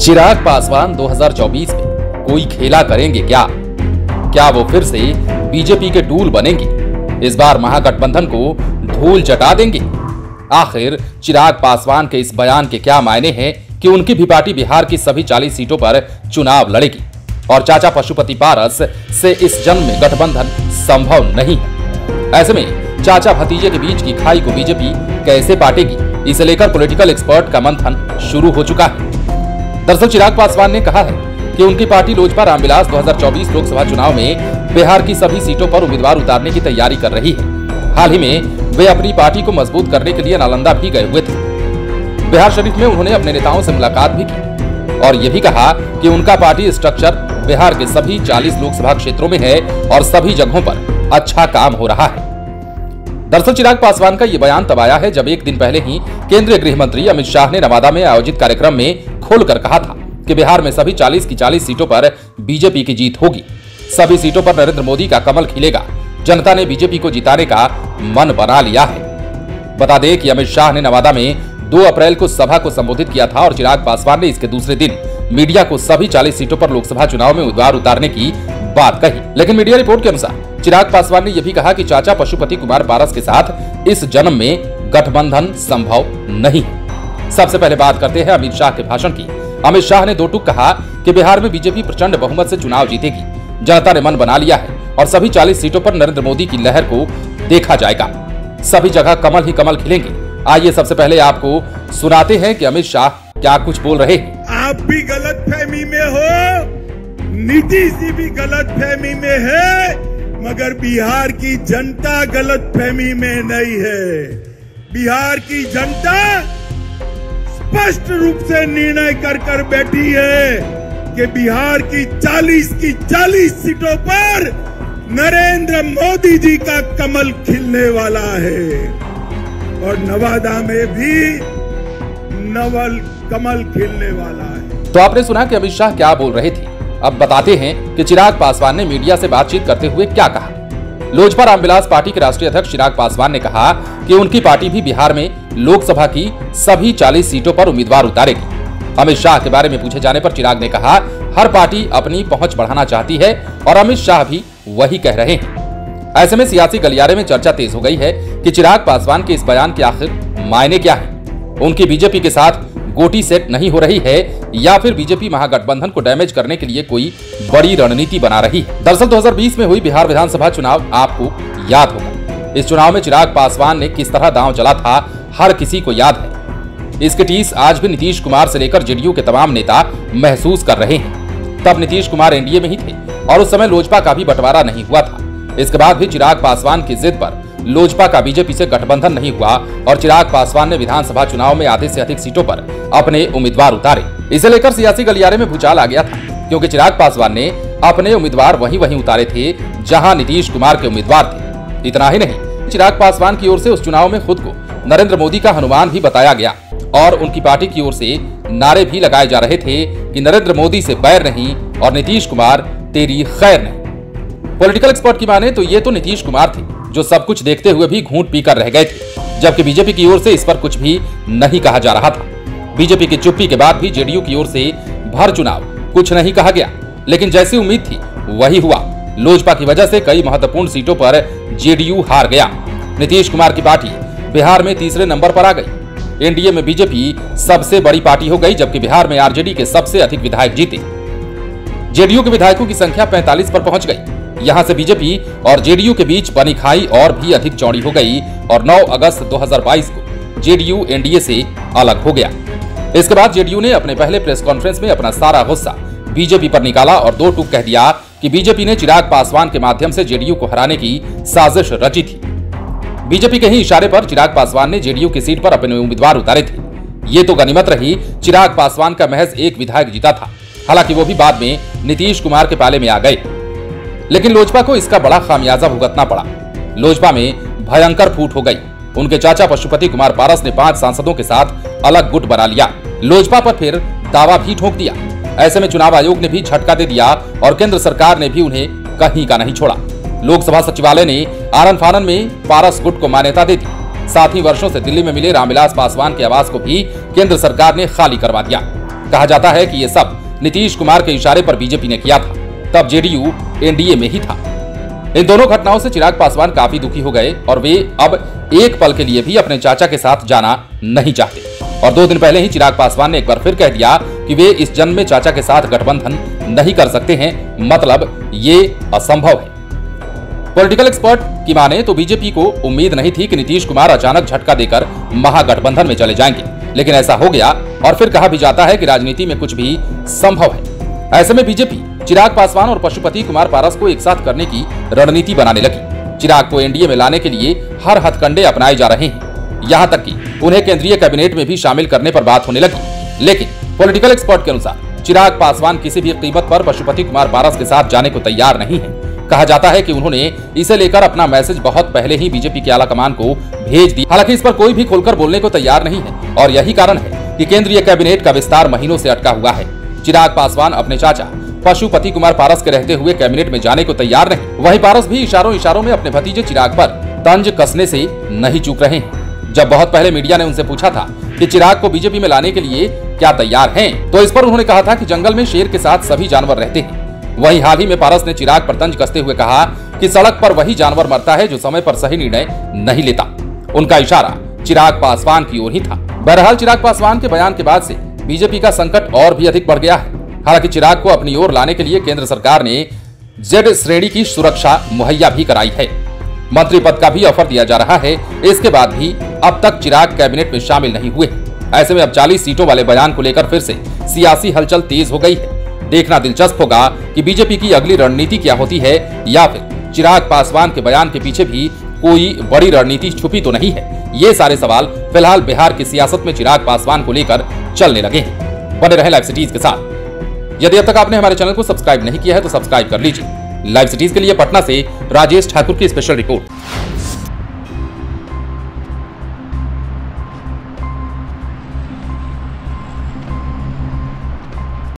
चिराग पासवान 2024 में कोई खेला करेंगे क्या? क्या वो फिर से बीजेपी के टूल बनेंगे? इस बार महागठबंधन को धूल चटा देंगे? आखिर चिराग पासवान के इस बयान के क्या मायने हैं कि उनकी भी पार्टी बिहार की सभी 40 सीटों पर चुनाव लड़ेगी और चाचा पशुपति पारस से इस जन्म में गठबंधन संभव नहीं है। ऐसे में चाचा भतीजे के बीच की खाई को बीजेपी कैसे पाटेगी, इसे लेकर पॉलिटिकल एक्सपर्ट का मंथन शुरू हो चुका है। दरअसल चिराग पासवान ने कहा है कि उनकी पार्टी लोजपा रामविलास 2024 लोकसभा चुनाव में बिहार की सभी सीटों पर उम्मीदवार उतारने की तैयारी कर रही है। हाल ही में वे अपनी पार्टी को मजबूत करने के लिए नालंदा भी गए हुए थे। बिहार शरीफ में उन्होंने अपने नेताओं से मुलाकात भी की और ये भी कहा कि उनका पार्टी स्ट्रक्चर बिहार के सभी 40 लोकसभा क्षेत्रों में है और सभी जगहों पर अच्छा काम हो रहा है। दरअसल चिराग पासवान का ये बयान तब आया है जब एक दिन पहले ही केंद्रीय गृह मंत्री अमित शाह ने नवादा में आयोजित कार्यक्रम में खोलकर कहा था कि बिहार में सभी 40 की 40 सीटों पर बीजेपी की जीत होगी। सभी सीटों पर नरेंद्र मोदी का कमल खिलेगा। जनता ने बीजेपी को जिताने का मन बना लिया है। बता दें कि अमित शाह ने नवादा में 2 अप्रैल को सभा को संबोधित किया था और चिराग पासवान ने इसके दूसरे दिन मीडिया को सभी 40 सीटों पर लोकसभा चुनाव में उम्मीदवार उतारने की बात कही। लेकिन मीडिया रिपोर्ट के अनुसार चिराग पासवान ने यह भी कहा कि चाचा पशुपति कुमार पारस के साथ इस जन्म में गठबंधन संभव नहीं है। सबसे पहले बात करते हैं अमित शाह के भाषण की। अमित शाह ने 2 टूक कहा कि बिहार में बीजेपी प्रचंड बहुमत से चुनाव जीतेगी। जनता ने मन बना लिया है और सभी 40 सीटों पर नरेंद्र मोदी की लहर को देखा जाएगा। सभी जगह कमल ही कमल खिलेंगे। आइए सबसे पहले आपको सुनाते हैं कि अमित शाह क्या कुछ बोल रहे हैं। आप भी गलतफहमी में हो, नीतीश जी भी गलतफहमी में है, मगर बिहार की जनता गलतफहमी में नहीं है। बिहार की जनता स्पष्ट रूप से निर्णय कर बैठी है कि बिहार की 40 सीटों पर नरेंद्र मोदी जी का कमल खिलने वाला है और नवादा में भी नवल कमल खिलने वाला है। तो आपने सुना कि अमित शाह क्या बोल रहे थे। अब बताते हैं कि चिराग पासवान ने मीडिया से बातचीत करते हुए क्या कहा। लोजपा रामविलास पार्टी के राष्ट्रीय अध्यक्ष चिराग पासवान ने कहा कि उनकी पार्टी भी बिहार में लोकसभा की सभी 40 सीटों पर उम्मीदवार उतारेगी। अमित शाह के बारे में पूछे जाने पर चिराग ने कहा, हर पार्टी अपनी पहुंच बढ़ाना चाहती है और अमित शाह भी वही कह रहे हैं। ऐसे में सियासी गलियारे में चर्चा तेज हो गई है कि चिराग पासवान के इस बयान के आखिर मायने क्या है। उनकी बीजेपी के साथ गोटी सेट नहीं हो रही है या फिर बीजेपी महागठबंधन को डैमेज करने के लिए कोई बड़ी रणनीति बना रही है। दरअसल 2020 में हुई बिहार विधानसभा चुनाव आपको याद होगा। इस चुनाव में चिराग पासवान ने किस तरह दांव चला था हर किसी को याद है। इसके टीस आज भी नीतीश कुमार से लेकर जेडीयू के तमाम नेता महसूस कर रहे हैं। तब नीतीश कुमार एनडीए में ही थे और उस समय लोजपा का भी बंटवारा नहीं हुआ था। इसके बाद भी चिराग पासवान की जिद पर लोजपा का बीजेपी से गठबंधन नहीं हुआ और चिराग पासवान ने विधानसभा चुनाव में आधे से अधिक सीटों पर अपने उम्मीदवार उतारे। इसे लेकर सियासी गलियारे में भूचाल आ गया था क्योंकि चिराग पासवान ने अपने उम्मीदवार वहीं उतारे थे जहां नीतीश कुमार के उम्मीदवार थे। इतना ही नहीं, चिराग पासवान की ओर से उस चुनाव में खुद को नरेंद्र मोदी का हनुमान भी बताया गया और उनकी पार्टी की ओर से नारे भी लगाए जा रहे थे कि नरेंद्र मोदी से बैर नहीं और नीतीश कुमार तेरी खैर नहीं। पॉलिटिकल एक्सपर्ट की माने तो ये तो नीतीश कुमार थे जो सब कुछ देखते हुए भी घूंट पीकर रह गए थे, जबकि बीजेपी की ओर से इस पर कुछ भी नहीं कहा जा रहा था। बीजेपी की चुप्पी के बाद भी जेडीयू की ओर से भर चुनाव कुछ नहीं कहा गया, लेकिन जैसी उम्मीद थी वही हुआ। लोजपा की वजह से कई महत्वपूर्ण सीटों पर जेडीयू हार गया। नीतीश कुमार की पार्टी बिहार में तीसरे नंबर पर आ गई। एनडीए में बीजेपी सबसे बड़ी पार्टी हो गई, जबकि बिहार में आरजेडी के सबसे अधिक विधायक जीते। जेडीयू के विधायकों की संख्या 45 पर पहुंच गई। यहां से बीजेपी और जेडीयू के बीच बनी खाई और भी अधिक चौड़ी हो गई और 9 अगस्त 2022 को जेडीयू एनडीए से अलग हो गया। इसके बाद जेडीयू ने अपने पहले प्रेस कॉन्फ्रेंस में अपना सारा गुस्सा बीजेपी पर निकाला और 2 टूक कह दिया कि बीजेपी ने चिराग पासवान के माध्यम से जेडीयू को हराने की साजिश रची थी। बीजेपी के ही इशारे पर चिराग पासवान ने जेडीयू की सीट पर अपने उम्मीदवार उतारे थे। ये तो गनीमत रही, चिराग पासवान का महज एक विधायक जीता था। हालांकि वो भी बाद में नीतीश कुमार के पाले में आ गए, लेकिन लोजपा को इसका बड़ा खामियाजा भुगतना पड़ा। लोजपा में भयंकर फूट हो गई। उनके चाचा पशुपति कुमार पारस ने 5 सांसदों के साथ अलग गुट बना लिया। लोजपा पर फिर दावा भी ठोक दिया। ऐसे में चुनाव आयोग ने भी झटका दे दिया और केंद्र सरकार ने भी उन्हें कहीं का नहीं छोड़ा। लोकसभा सचिवालय ने आनन फानन में पारस गुट को मान्यता दे दी। साथ ही वर्षों से दिल्ली में मिले रामविलास पासवान के आवास को भी केंद्र सरकार ने खाली करवा दिया। कहा जाता है कि ये सब नीतीश कुमार के इशारे पर बीजेपी ने किया था, तब जेडीयू एनडीए में ही था। इन दोनों घटनाओं से चिराग पासवान काफी दुखी हो गए और वे अब एक पल के लिए भी अपने चाचा के साथ जाना नहीं चाहते। और 2 दिन पहले ही चिराग पासवान ने एक बार फिर कह दिया कि वे इस जन्म में चाचा के साथ गठबंधन नहीं कर सकते हैं, मतलब ये असंभव है। पॉलिटिकल एक्सपर्ट की माने तो बीजेपी को उम्मीद नहीं थी कि नीतीश कुमार अचानक झटका देकर महागठबंधन में चले जाएंगे, लेकिन ऐसा हो गया और फिर कहा भी जाता है कि राजनीति में कुछ भी संभव है। ऐसे में बीजेपी चिराग पासवान और पशुपति कुमार पारस को एक साथ करने की रणनीति बनाने लगी। चिराग को एनडीए में लाने के लिए हर हथकंडे अपनाए जा रहे हैं, यहाँ तक कि उन्हें केंद्रीय कैबिनेट में भी शामिल करने पर बात होने लगी। लेकिन पॉलिटिकल एक्सपर्ट के अनुसार चिराग पासवान किसी भी कीमत पर पशुपति कुमार पारस के साथ जाने को तैयार नहीं है। कहा जाता है कि उन्होंने इसे लेकर अपना मैसेज बहुत पहले ही बीजेपी के आलाकमान को भेज दिया। हालांकि इस पर कोई भी खुलकर बोलने को तैयार नहीं है और यही कारण है कि केंद्रीय कैबिनेट का विस्तार महीनों से अटका हुआ है। चिराग पासवान अपने चाचा पशुपति कुमार पारस के रहते हुए कैबिनेट में जाने को तैयार नहीं, वहीं पारस भी इशारों में अपने भतीजे चिराग पर तंज कसने से नहीं चूक रहे हैं। जब बहुत पहले मीडिया ने उनसे पूछा था कि चिराग को बीजेपी में लाने के लिए क्या तैयार हैं, तो इस पर उन्होंने कहा था कि जंगल में शेर के साथ सभी जानवर रहते हैं। वहीं हाल ही में पारस ने चिराग पर तंज कसते हुए कहा कि सड़क पर वही जानवर मरता है जो समय पर सही निर्णय नहीं लेता। उनका इशारा चिराग पासवान की ओर ही था। बहरहाल चिराग पासवान के बयान के बाद से बीजेपी का संकट और भी अधिक बढ़ गया है। हालांकि चिराग को अपनी ओर लाने के लिए केंद्र सरकार ने जेड श्रेणी की सुरक्षा मुहैया भी कराई है। मंत्री पद का भी ऑफर दिया जा रहा है। इसके बाद भी अब तक चिराग कैबिनेट में शामिल नहीं हुए। ऐसे में अब 40 सीटों वाले बयान को लेकर फिर से सियासी हलचल तेज हो गई है। देखना दिलचस्प होगा कि बीजेपी की अगली रणनीति क्या होती है, या फिर चिराग पासवान के बयान के पीछे भी कोई बड़ी रणनीति छुपी तो नहीं है। ये सारे सवाल फिलहाल बिहार की सियासत में चिराग पासवान को लेकर चलने लगे हैं। बने रहे लाइव सिटीज के साथ। यदि अब तक आपने हमारे चैनल को सब्सक्राइब नहीं किया है तो सब्सक्राइब कर लीजिए। लाइव सिटीज के लिए पटना से राजेश ठाकुर की स्पेशल रिपोर्ट।